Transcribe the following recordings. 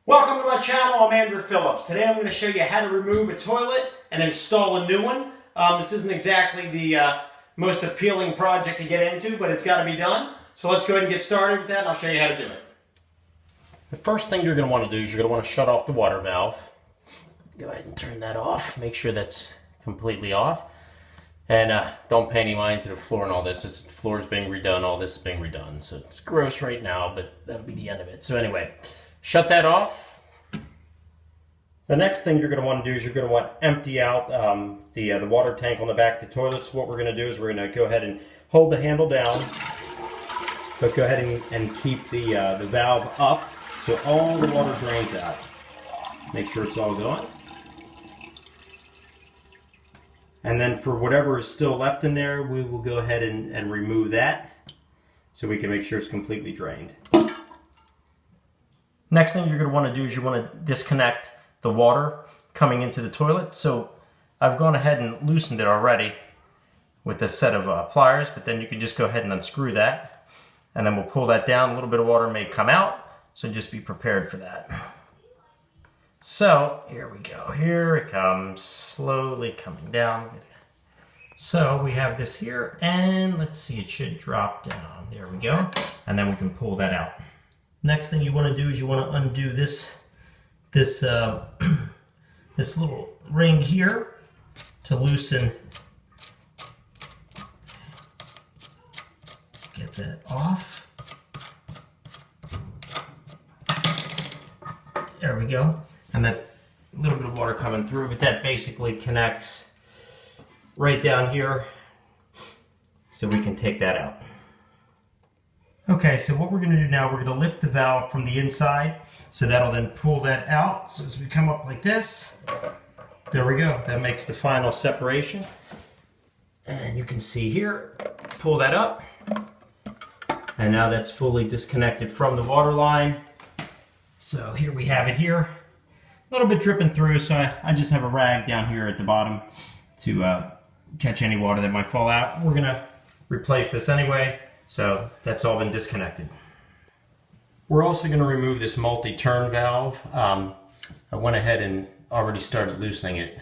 Welcome to my channel. I'm Andrew Phillips. Today I'm going to show you how to remove a toilet and install a new one. This isn't exactly the most appealing project to get into, but it's got to be done. So let's go ahead and get started with that, and I'll show you how to do it. The first thing you're going to want to do is you're going to want to shut off the water valve. Go ahead and turn that off. Make sure that's completely off. And don't pay any mind to the floor and all this. The floor is being redone, all this is being redone. So it's gross right now, but that'll be the end of it. So anyway, shut that off. The next thing you're going to want to do is you're going to want to empty out the water tank on the back of the toilet. So what we're going to do is we're going to go ahead and hold the handle down, but go ahead and keep the valve up so all the water drains out. Make sure it's all going. And then for whatever is still left in there, we will go ahead and remove that so we can make sure it's completely drained. Next thing you're going to want to do is you want to disconnect the water coming into the toilet. So I've gone ahead and loosened it already with a set of pliers, but then you can just go ahead and unscrew that. And then we'll pull that down. A little bit of water may come out, so just be prepared for that. So here we go. Here it comes, slowly coming down. So we have this here, and let's see, it should drop down. There we go. And then we can pull that out. Next thing you want to do is you want to undo this little ring here to loosen. Get that off. There we go. And that little bit of water coming through, but that basically connects right down here, so we can take that out. Okay, so what we're going to do now, we're going to lift the valve from the inside, so that'll then pull that out. So as we come up like this, there we go. That makes the final separation. And you can see here, pull that up. And now that's fully disconnected from the water line. So here we have it here. A little bit dripping through, so I just have a rag down here at the bottom to catch any water that might fall out. We're going to replace this anyway, so that's all been disconnected. We're also going to remove this multi-turn valve. I went ahead and already started loosening it.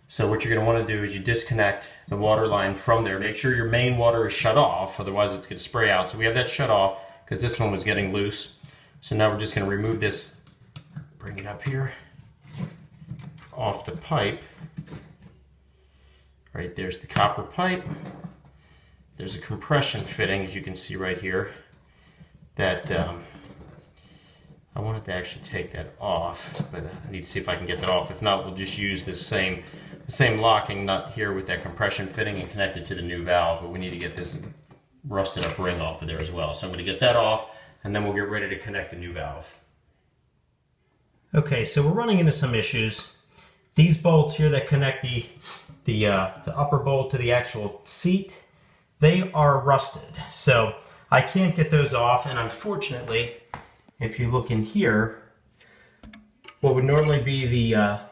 So what you're going to want to do is you disconnect the water line from there. Make sure your main water is shut off, otherwise it's going to spray out. So we have that shut off because this one was getting loose. So now we're just going to remove this. Bring it up here, off the pipe. Right there's the copper pipe. There's a compression fitting, as you can see right here, that I wanted to actually take that off, but I need to see if I can get that off. If not, we'll just use the same locking nut here with that compression fitting and connect it to the new valve, but we need to get this rusted up ring off of there as well. So I'm going to get that off, and then we'll get ready to connect the new valve. Okay, so we're running into some issues. These bolts here that connect the upper bolt to the actual seat, they are rusted. So I can't get those off, and unfortunately, if you look in here, what would normally be the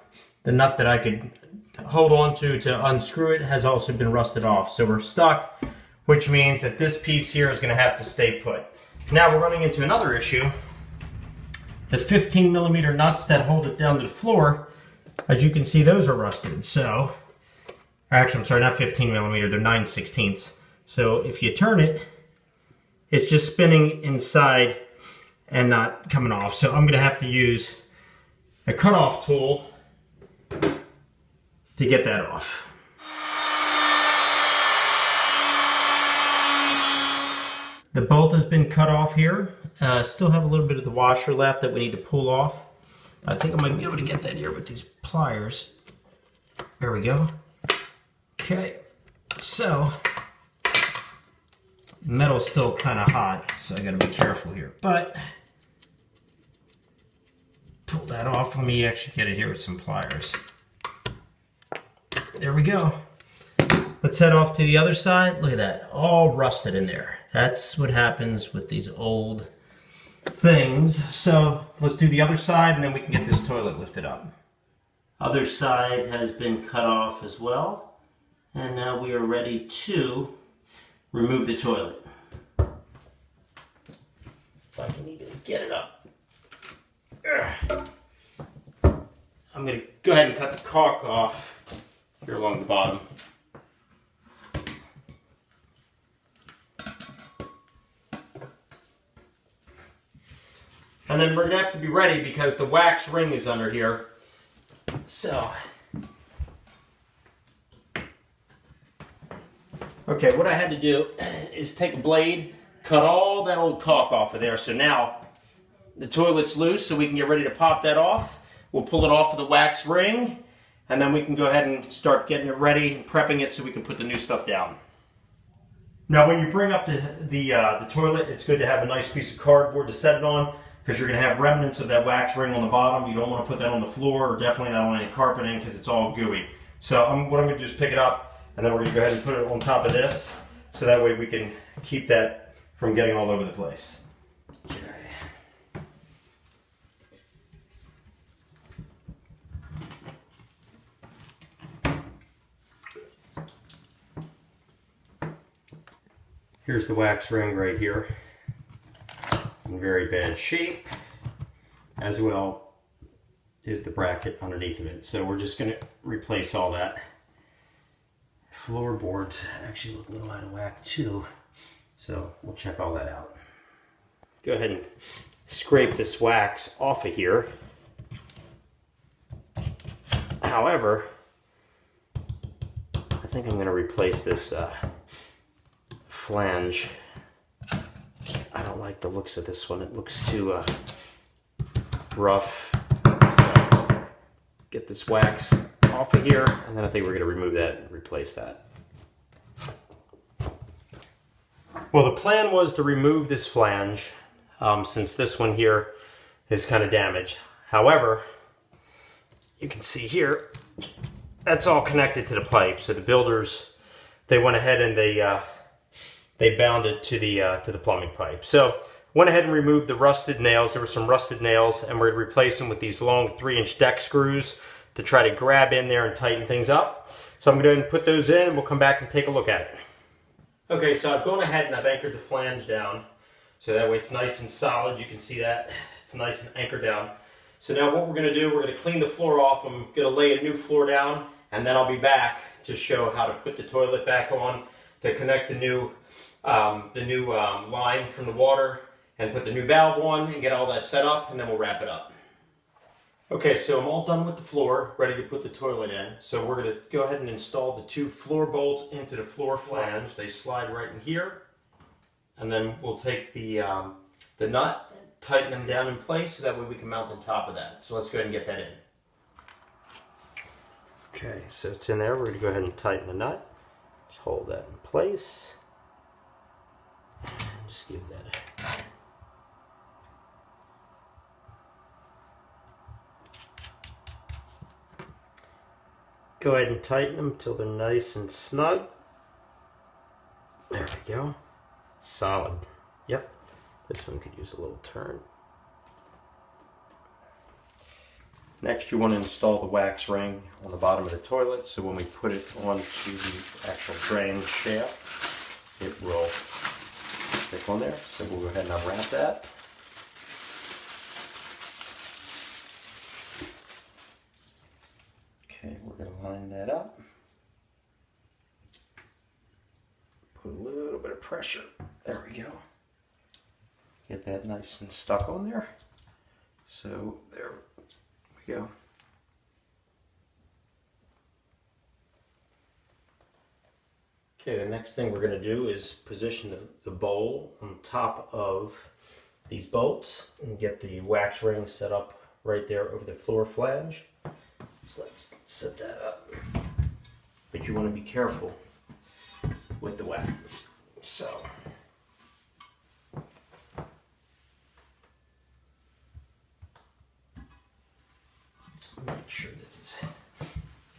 nut that I could hold on to unscrew it has also been rusted off. So we're stuck, which means that this piece here is going to have to stay put. Now we're running into another issue. The 15mm nuts that hold it down to the floor, as you can see, those are rusted. So, actually, I'm sorry, not 15mm, they're 9/16. So if you turn it, it's just spinning inside and not coming off. So I'm going to have to use a cutoff tool to get that off. The bolt has been cut off here. Still have a little bit of the washer left that we need to pull off. I think I might be able to get that here with these pliers. There we go. Okay, so metal's still kind of hot, so I got to be careful here. But pull that off. Let me actually get it here with some pliers. There we go. Let's head off to the other side. Look at that, all rusted in there. That's what happens with these old things. So let's do the other side, and then we can get this toilet lifted up. Other side has been cut off as well, and now we are ready to remove the toilet. If I can even get it up. I'm going to go ahead and cut the caulk off here along the bottom. And then we're going to have to be ready because the wax ring is under here. So, okay, what I had to do is take a blade, cut all that old caulk off of there. So now the toilet's loose, so we can get ready to pop that off. We'll pull it off of the wax ring, and then we can go ahead and start getting it ready and prepping it so we can put the new stuff down. Now, when you bring up the toilet, it's good to have a nice piece of cardboard to set it on, because you're going to have remnants of that wax ring on the bottom. You don't want to put that on the floor, or definitely not on any carpeting, because it's all gooey. So what I'm going to do is pick it up, and then we're going to go ahead and put it on top of this, so that way we can keep that from getting all over the place. Okay. Here's the wax ring right here. In very bad shape, as well is the bracket underneath of it. So we're just going to replace all that. Floorboards actually look a little out of whack too, so we'll check all that out. Go ahead and scrape this wax off of here. However, I think I'm going to replace this flange. I don't like the looks of this one. It looks too rough. So get this wax off of here, and then I think we're going to remove that and replace that. Well, the plan was to remove this flange since this one here is kind of damaged. However, you can see here, that's all connected to the pipe. So the builders, they went ahead and they bound it to the plumbing pipe. So went ahead and removed the rusted nails. There were some rusted nails, and we're going to replace them with these long 3-inch deck screws to try to grab in there and tighten things up. So I'm going to go ahead and put those in, and we'll come back and take a look at it. Okay, so I've gone ahead and I've anchored the flange down, so that way it's nice and solid. You can see that it's nice and anchored down. So now what we're going to do, we're going to clean the floor off. I'm going to lay a new floor down, and then I'll be back to show how to put the toilet back on, to connect the new line from the water, and put the new valve on and get all that set up, and then we'll wrap it up. Okay, so I'm all done with the floor, ready to put the toilet in. So we're going to go ahead and install the 2 floor bolts into the floor flange. They slide right in here, and then we'll take the nut, tighten them down in place so that way we can mount on top of that. So let's go ahead and get that in. Okay, so it's in there. We're going to go ahead and tighten the nut. Just hold that in place. And just give that a... Go ahead and tighten them until they're nice and snug. There we go. Solid. Yep. This one could use a little turn. Next, you want to install the wax ring on the bottom of the toilet, so when we put it onto the actual drain shaft, it will stick on there. So we'll go ahead and unwrap that. Okay, we're going to line that up. Put a little bit of pressure. There we go. Get that nice and stuck on there. So there we go. Okay, the next thing we're going to do is position the bowl on top of these bolts and get the wax ring set up right there over the floor flange. So let's set that up. But you want to be careful with the wax. So just make sure this is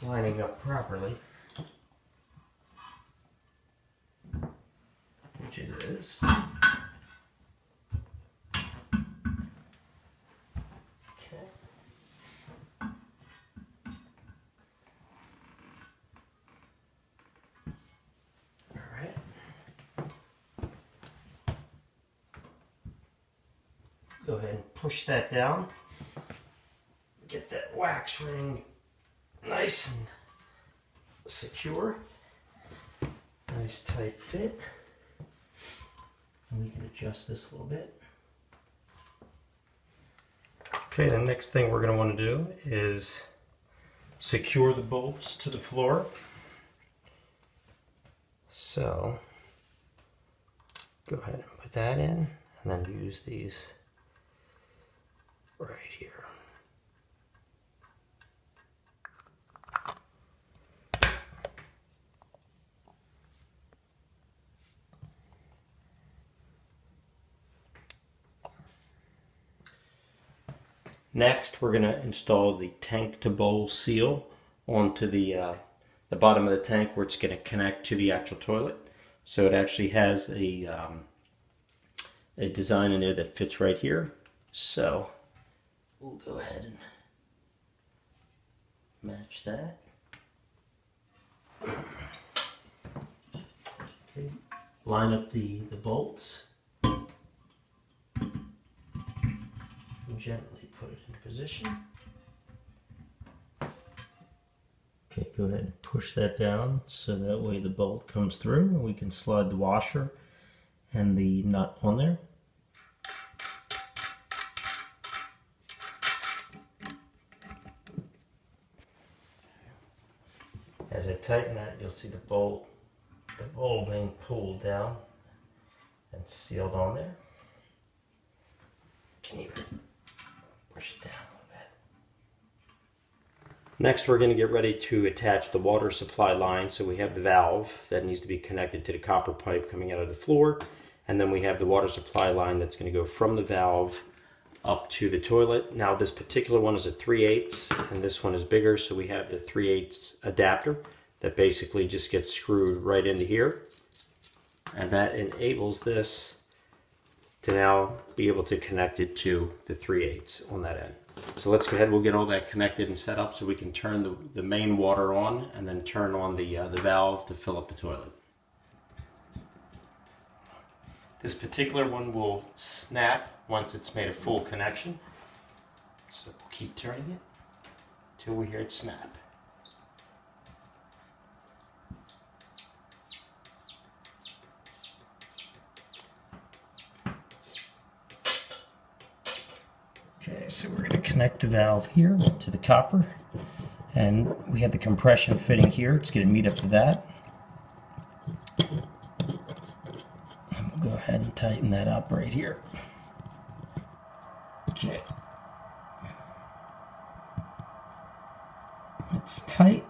lining up properly. Which it is. Go ahead and push that down. get that wax ring nice and secure. Nice tight fit. And we can adjust this a little bit. Okay, the next thing we're going to want to do is secure the bolts to the floor. So go ahead and put that in, and then use these right here. Next, we're going to install the tank to bowl seal onto the bottom of the tank where it's going to connect to the actual toilet. So it actually has a design in there that fits right here. So we'll go ahead and match that. Okay. Line up the bolts. And gently put it into position. Okay, go ahead and push that down so that way the bolt comes through and we can slide the washer and the nut on there. As I tighten that, you'll see the bowl being pulled down and sealed on there. You can even push it down a little bit. Next, we're going to get ready to attach the water supply line. So we have the valve that needs to be connected to the copper pipe coming out of the floor. And then we have the water supply line that's going to go from the valve up to the toilet. Now this particular one is a 3/8 and this one is bigger, so we have the 3/8 adapter that basically just gets screwed right into here, and that enables this to now be able to connect it to the 3/8 on that end. So let's go ahead, we'll get all that connected and set up so we can turn the main water on and then turn on the valve to fill up the toilet. This particular one will snap once it's made a full connection. So keep turning it until we hear it snap. Okay, so we're going to connect the valve here to the copper, and we have the compression fitting here. It's going to meet up to that. Go ahead and tighten that up right here. Okay. It's tight.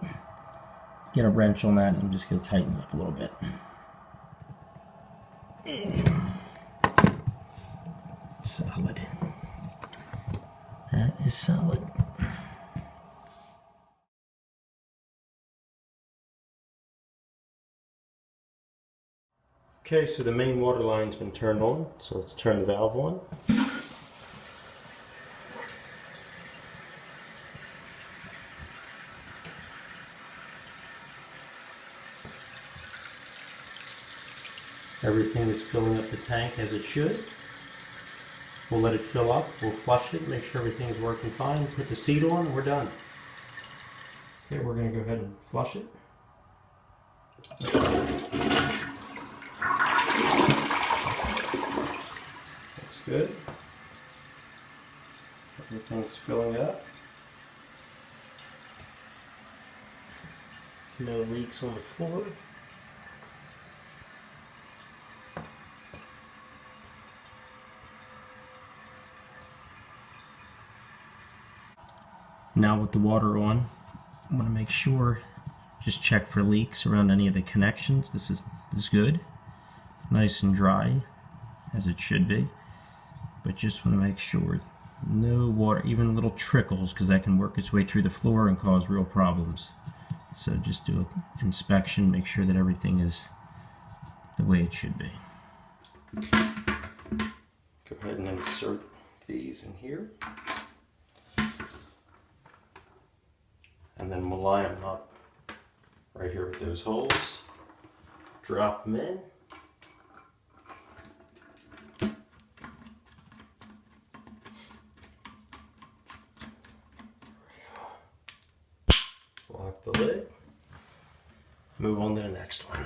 Get a wrench on that and I'm just going to tighten it up a little bit. Solid. That is solid. Okay, so the main water line's been turned on, so let's turn the valve on. Everything is filling up the tank as it should. We'll let it fill up, we'll flush it, make sure everything is working fine, put the seat on, we're done. Okay, we're going to go ahead and flush it. Good. Everything's filling up. No leaks on the floor. Now with the water on, I want to make sure, just check for leaks around any of the connections. This is good. Nice and dry, as it should be. But just want to make sure no water, even little trickles, because that can work its way through the floor and cause real problems. So just do an inspection, make sure that everything is the way it should be. Go ahead and insert these in here. And then we'll line them up right here with those holes. Drop them in. Lock the lid. Move on to the next one.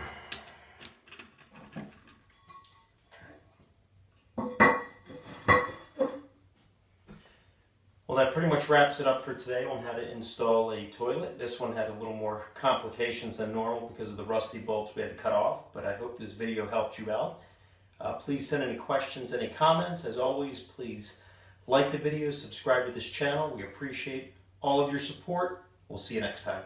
Well, that pretty much wraps it up for today on how to install a toilet. This one had a little more complications than normal because of the rusty bolts we had to cut off, but I hope this video helped you out. Please send any questions, any comments. As always, please like the video, subscribe to this channel. We appreciate all of your support. We'll see you next time.